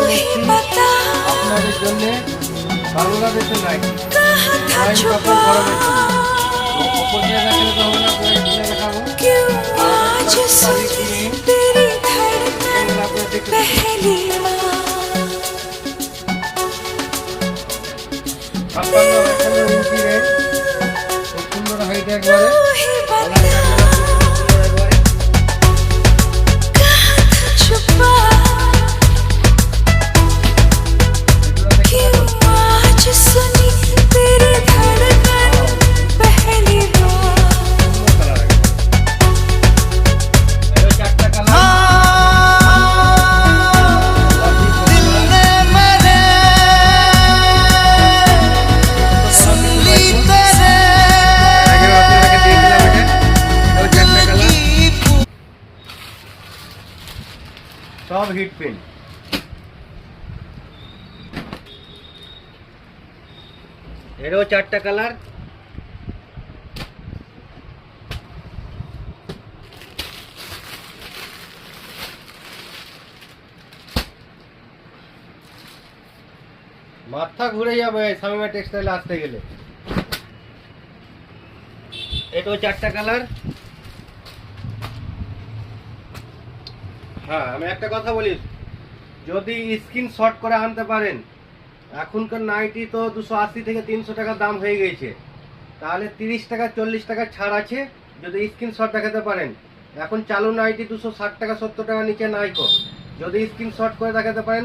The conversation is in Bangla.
নিচ্ছি আপনাদের জন্য বাংলাদেশের নাইটি কাপড় গরমের জন্য ওপর দিয়ে দেখালে তো হবে না, আপনাদের কিনে দেখাবো। আপনারা দেখতে ইঞ্চি রেঞ্জ, খুব সুন্দর হাইট একবারে। সব হিট পেন, এরও 4টা কালার। মাথা ঘুরে যাবে শামিমা টেক্সটাইলে আসতে গেলে। এটাও 4টা কালার। হ্যাঁ, আমি একটা কথা বলি, যদি স্ক্রিনশট করে আনতে পারেন, এখনকার নাইটি তো 280 থেকে 300 টাকা দাম হয়ে গেছে, তাহলে 30 টাকা 40 টাকা ছাড় আছে যদি স্ক্রিনশট দেখাতে পারেন। এখন চালু নাইটি 260 টাকা 70 টাকা নিচে নাইকো, যদি স্ক্রিনশট করে দেখাতে পারেন